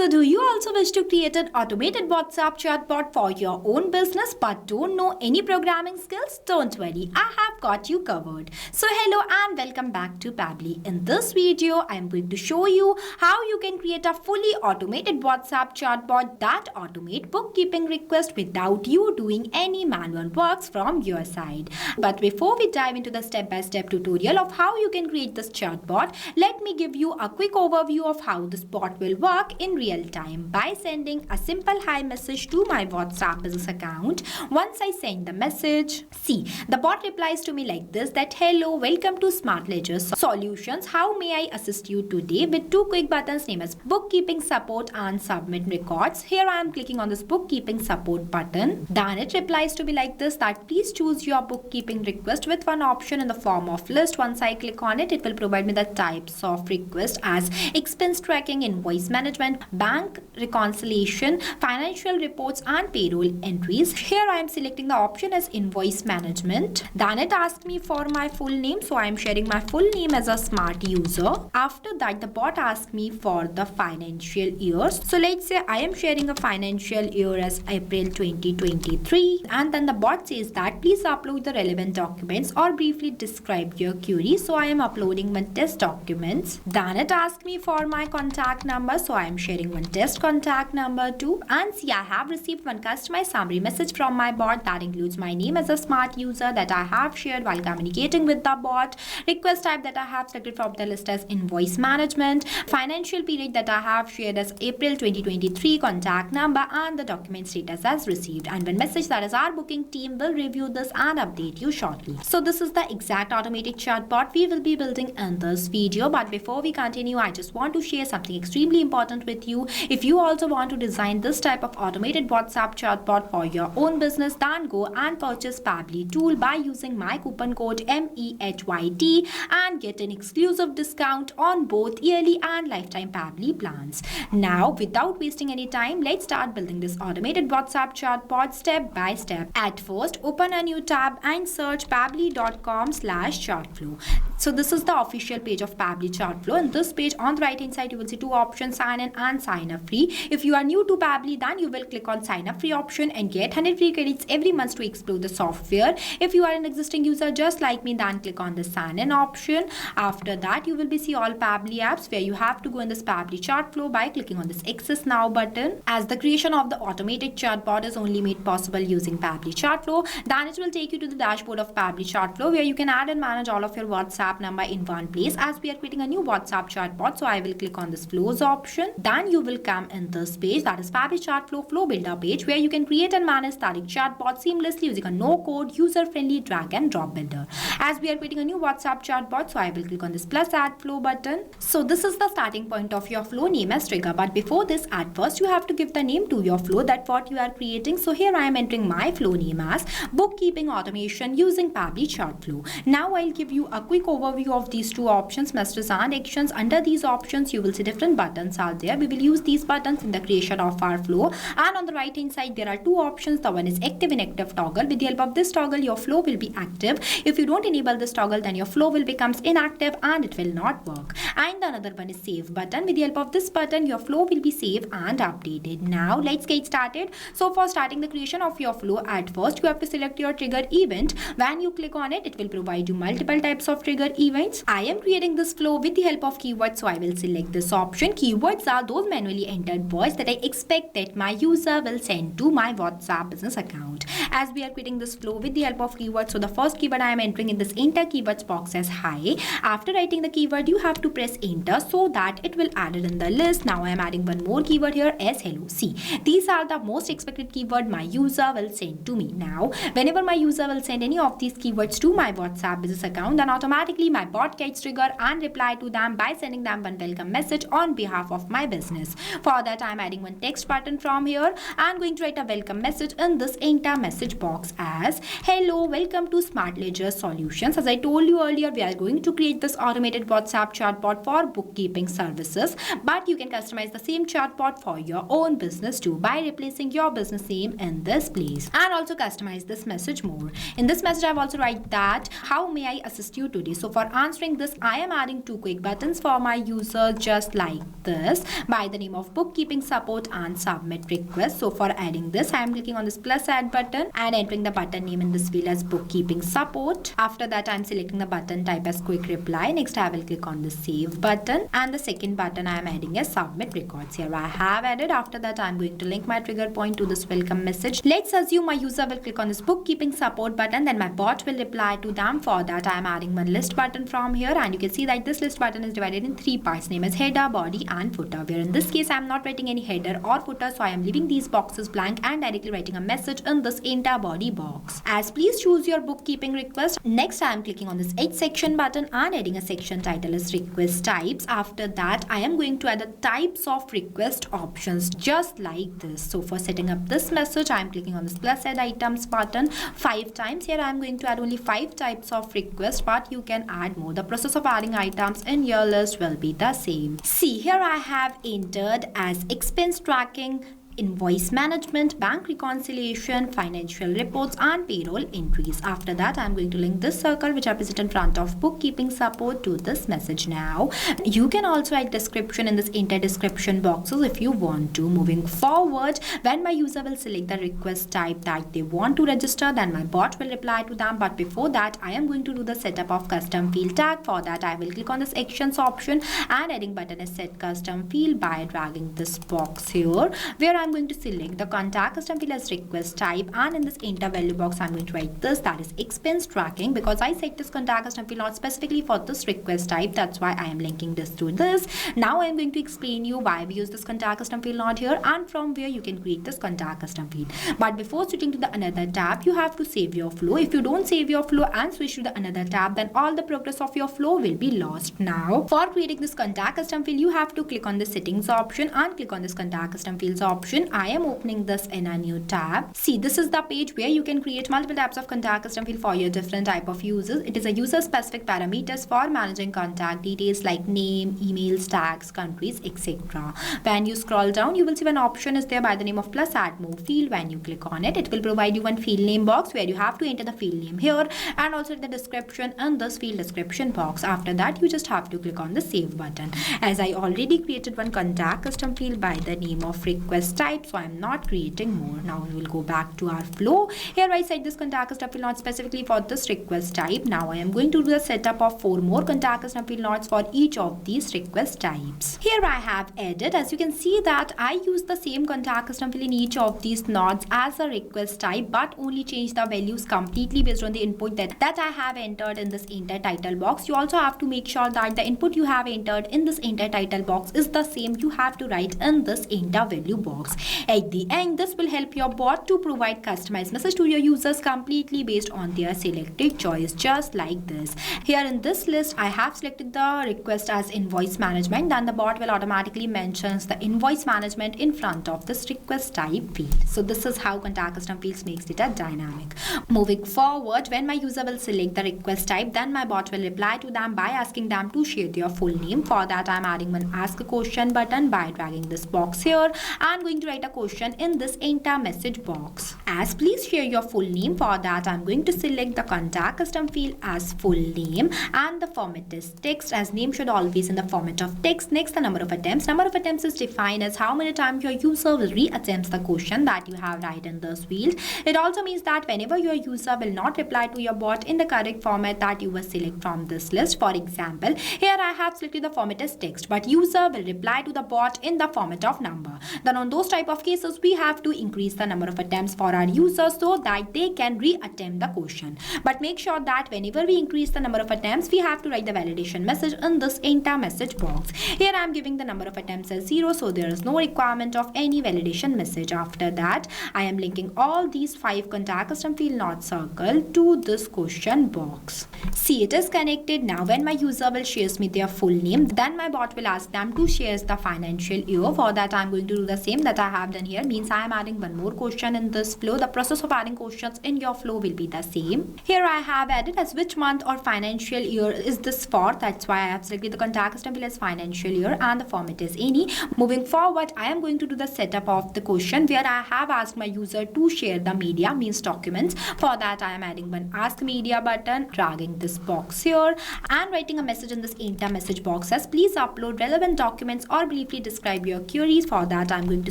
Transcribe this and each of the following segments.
So do you also wish to create an automated WhatsApp chatbot for your own business but don't know any programming skills? Don't worry, I have got you covered. So hello and welcome back to Pabbly. In this video, I am going to show you how you can create a fully automated WhatsApp chatbot that automate bookkeeping requests without you doing any manual works from your side. But before we dive into the step-by-step tutorial of how you can create this chatbot, let me give you a quick overview of how this bot will work in real time by sending a simple hi message to my WhatsApp business account. Once I send the message, see, the bot replies to me like this, that hello, welcome to Smart Ledger Solutions. How may I assist you today? With two quick buttons named as bookkeeping support and submit records. Here I am clicking on this bookkeeping support button. Then it replies to me like this, that please choose your bookkeeping request with one option in the form of list. Once I click on it, it will provide me the types of request as expense tracking, invoice management, bank reconciliation, financial reports and payroll entries. Here I am selecting the option as invoice management. Then it asks me for my full name, so I am sharing my full name as a smart user. After that, the bot asks me for the financial years. So let's say I am sharing a financial year as April 2023, and then the bot says that please upload the relevant documents or briefly describe your query. So I am uploading my test documents. Then it asks me for my contact number, so I am sharing one test contact number too. And see, I have received one customized summary message from my bot that includes my name as a smart user that I have shared while communicating with the bot, request type that I have selected from the list as invoice management, financial period that I have shared as April 2023, contact number, and the document status as received. And one message that is our booking team will review this and update you shortly. So this is the exact automated chatbot we will be building in this video. But before we continue, I just want to share something extremely important with you. If you also want to design this type of automated WhatsApp chatbot for your own business, then go and purchase Pabbly tool by using my coupon code MEHYT and get an exclusive discount on both yearly and lifetime Pabbly plans. Now, without wasting any time, let's start building this automated WhatsApp chatbot step by step. At first, open a new tab and search pabbly.com/chatflow. So this is the official page of Pabbly Chatflow. In this page, on the right hand side, you will see two options, sign in and sign up free. If you are new to Pabbly, then you will click on sign up free option and get 100 free credits every month to explore the software. If you are an existing user just like me, then click on the sign in option. After that, you will be see all Pabbly apps where you have to go in this Pabbly Chatflow by clicking on this access now button. As the creation of the automated chatbot is only made possible using Pabbly Chatflow, then it will take you to the dashboard of Pabbly Chatflow where you can add and manage all of your WhatsApp number in one place. As we are creating a new WhatsApp chatbot, so I will click on this flows option. Then you will come in this page, that is Pabbly Chatflow flow builder page, where you can create and manage static chatbot seamlessly using a no-code, user-friendly drag and drop builder. As we are creating a new WhatsApp chatbot, so I will click on this plus add flow button. So this is the starting point of your flow, name as trigger. But before this, at first you have to give the name to your flow, that what you are creating. So here I am entering my flow name as bookkeeping automation using Pabbly Chatflow. Now I'll give you a quick overview of these two options, messages and actions. Under these options, you will see different buttons are there. We will use these buttons in the creation of our flow. And on the right hand side, there are two options. The one is active inactive toggle. With the help of this toggle, your flow will be active. If you don't enable this toggle, then your flow will becomes inactive and it will not work. And the another one is save button. With the help of this button, your flow will be saved and updated. Now let's get started. So for starting the creation of your flow, at first you have to select your trigger event. When you click on it, it will provide you multiple types of trigger events. I am creating this flow with the help of keywords, so I will select this option. Keywords are those manually entered words that I expect that my user will send to my WhatsApp business account. As we are creating this flow with the help of keywords, so the first keyword I am entering in this enter keywords box as hi. After writing the keyword, you have to press enter so that it will add it in the list. Now I am adding one more keyword here as hello. See, these are the most expected keyword my user will send to me. Now, whenever my user will send any of these keywords to my WhatsApp business account, then automatically my bot gets triggered and reply to them by sending them one welcome message on behalf of my business. For that, I am adding one text button from here and going to write a welcome message in this enter message box as hello, welcome to Smart Ledger Solutions. As I told you earlier, we are going to create this automated WhatsApp chatbot for bookkeeping services, but you can customize the same chatbot for your own business too by replacing your business name in this place, and also customize this message more. In this message, I've also write that how may I assist you today. So for answering this, I am adding 2 quick buttons for my user just like this by the name of bookkeeping support and submit request. So for adding this, I am clicking on this plus add button and entering the button name in this field as bookkeeping support. After that, I am selecting the button type as quick reply. Next, I will click on the save button, and the second button I am adding is submit records. Here I have added. After that, I am going to link my trigger point to this welcome message. Let's assume my user will click on this bookkeeping support button, then my bot will reply to them. For that, I am adding one list button from here, and you can see that this list button is divided in 3 parts, name as header, body and footer, where in this case I am not writing any header or footer, so I am leaving these boxes blank and directly writing a message in this enter body box as please choose your bookkeeping request. Next, I am clicking on this edit section button and adding a section title as request types. After that, I am going to add the types of request options just like this. So for setting up this message, I am clicking on this plus add items button 5 times. Here I am going to add only 5 types of request, but you can add more. The process of adding items in your list will be the same. See, here I have entered as expense tracking, invoice management, bank reconciliation, financial reports and payroll entries. After that, I am going to link this circle which I present in front of bookkeeping support to this message. Now you can also write description in this enter description boxes if you want to. Moving forward, when my user will select the request type that they want to register, then my bot will reply to them. But before that, I am going to do the setup of custom field tag. For that, I will click on this actions option and adding button is set custom field by dragging this box here, where I'm going to select the contact custom field as request type, and in this enter value box I'm going to write this, that is expense tracking, because I set this contact custom field not specifically for this request type. That's why I am linking this to this. Now I am going to explain you why we use this contact custom field not here and from where you can create this contact custom field. But before switching to the another tab, you have to save your flow. If you don't save your flow and switch to the another tab, then all the progress of your flow will be lost. Now for creating this contact custom field, you have to click on the settings option and click on this contact custom fields option. I am opening this in a new tab. See, this is the page where you can create multiple types of contact custom field for your different type of users. It is a user specific parameters for managing contact details like name, emails, tags, countries, etc. When you scroll down, you will see one option is there by the name of plus add more field. When you click on it, it will provide you one field name box where you have to enter the field name here and also the description in this field description box. After that, you just have to click on the save button. As I already created one contact custom field by the name of request type, so I am not creating more. Now we will go back to our flow. Here I set this contact custom field not specifically for this request type. Now I am going to do the setup of 4 more contact custom field nodes for each of these request types. Here I have added, as you can see that I use the same contact custom field in each of these nodes as a request type, but only change the values completely based on the input that I have entered in this enter title box. You also have to make sure that the input you have entered in this enter title box is the same you have to write in this enter value box. At the end, this will help your bot to provide customized message to your users completely based on their selected choice, just like this. Here in this list, I have selected the request as invoice management. Then the bot will automatically mentions the invoice management in front of this request type field. So this is how contact custom fields makes it a dynamic. Moving forward, when my user will select the request type, then my bot will reply to them by asking them to share their full name. For that, I am adding one ask a question button by dragging this box here and going to write a question in this enter message box. As please share your full name. For that, I'm going to select the contact custom field as full name and the format is text, as name should always in the format of text. Next, the number of attempts. Number of attempts is defined as how many times your user will re-attempt the question that you have write in this field. It also means that whenever your user will not reply to your bot in the correct format that you will select from this list. For example, here I have selected the format as text, but user will reply to the bot in the format of number. Then on those type of cases, we have to increase the number of attempts for our users so that they can re-attempt the question. But make sure that whenever we increase the number of attempts, we have to write the validation message in this enter message box. Here I am giving the number of attempts as 0, so there is no requirement of any validation message. After that, I am linking all these 5 contact custom field not circle to this question box. See, it is connected. Now when my user will share me their full name, then my bot will ask them to share the financial year. For that, I am going to do the same that I have done here means I am adding one more question in this flow. The process of adding questions in your flow will be the same. Here I have added as which month or financial year is this for. That's why I have selected the contact custom field as financial year and the format is any. Moving forward, I am going to do the setup of the question where I have asked my user to share the media, means documents. For that, I am adding one ask media button, dragging this box here and writing a message in this enter message box as please upload relevant documents or briefly describe your queries. For that, I am going to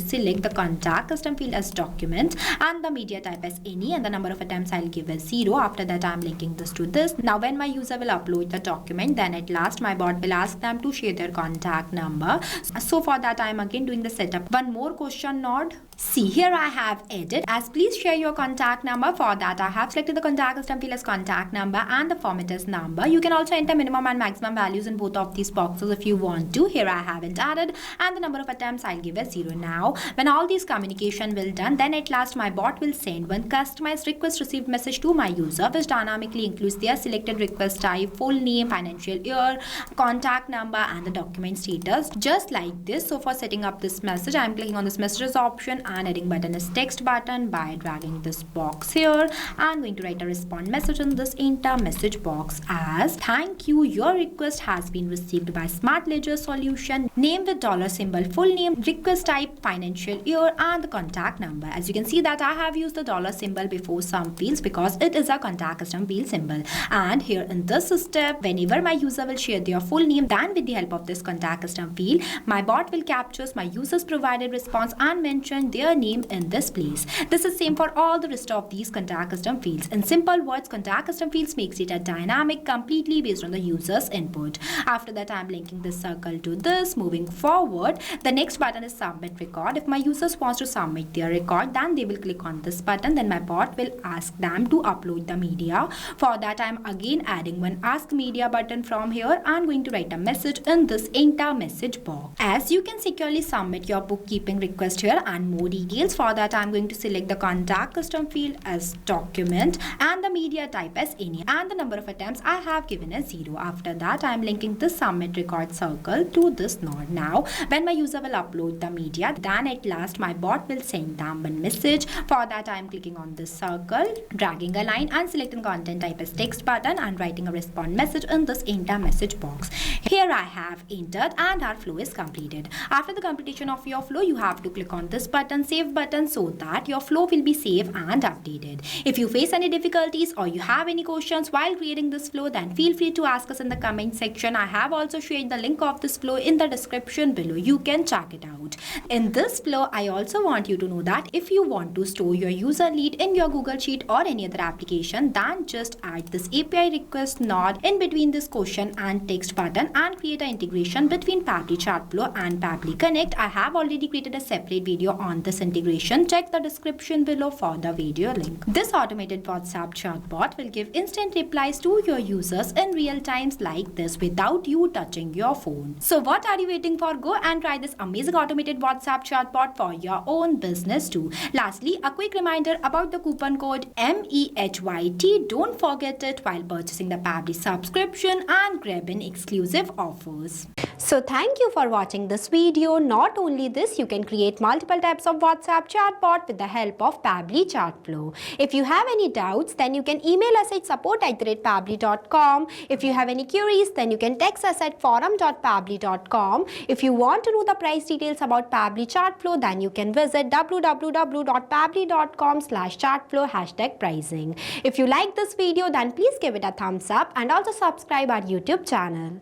select the contact custom field as documents and the media type as any, and the number of attempts I'll give as 0. After that, I am linking this to this. Now when my user will upload the document, then at last my bot will ask them to share their contact number. So for that, I am again doing the setup. One more question node. See, here I have added as please share your contact number. For that, I have selected the contact custom field as contact number and the format as number. You can also enter minimum and maximum values in both of these boxes if you want to. Here I haven't added, and the number of attempts I'll give as 0. Now when all these communication will done, then at last my bot will send one customized request received message to my user which dynamically includes their selected request type, full name, financial year, contact number and the document status, just like this. So for setting up this message, I'm clicking on this messages option and adding button is text button by dragging this box here. I'm going to write a respond message in this enter message box as thank you, your request has been received by Smart Ledger Solution, name with dollar symbol, full name, request type, financial year and the contact number. As you can see that I have used the dollar symbol before some fields because it is a contact custom field symbol. And here in this step, whenever my user will share their full name, then with the help of this contact custom field, my bot will capture my user's provided response and mention their name in this place. This is same for all the rest of these contact custom fields. In simple words, contact custom fields makes it a dynamic completely based on the user's input. After that, I'm linking this circle to this. Moving forward, the next button is submit record. If my users wants to submit their record, then they will click on this button. Then my bot will ask them to upload the media. For that, I'm again adding one ask media button from here. I'm going to write a message in this enter message box. As you can securely submit your bookkeeping request here and more details. For that, I'm going to select the contact custom field as document and the media type as any, and the number of attempts I have given as 0. After that, I'm linking this submit record circle to this node. Now when my user will upload the media, then at last my bot will send them one message. For that, I'm clicking on this circle, dragging a line and selecting content type as text button and writing a respond message in this enter message box. Here I have entered and our flow is completed. After the completion of your flow, you have to click on this button, save button, so that your flow will be saved and updated. If you face any difficulties or you have any questions while creating this flow, then feel free to ask us in the comment section. I have also shared the link of this flow in the description below. You can check it out. In this flow, I also want you to know that if you want to store your user lead in your Google Sheet or any other application, then just add this API request node in between this question and text button and create an integration between Pabbly Chatflow and Pabbly Connect. I have already created a separate video on this integration. Check the description below for the video link. This automated WhatsApp chatbot will give instant replies to your users in real times like this without you touching your phone. So what are you waiting for? Go and try this amazing automated WhatsApp chatbot for your own business too. Lastly, a quick reminder about the coupon code MEHYT. Don't forget it while purchasing the Pabbly subscription and grabbing exclusive offers. So thank you for watching this video. Not only this, you can create multiple types of WhatsApp chatbot with the help of Pabbly Chatflow. If you have any doubts, then you can email us at support@pabbly.com. If you have any queries, then you can text us at forum.pabbly.com. If you want to know the price details about Pabbly Chatflow, then you can visit www.pabbly.com/chatflow #pricing. If you like this video, then please give it a thumbs up and also subscribe our YouTube channel.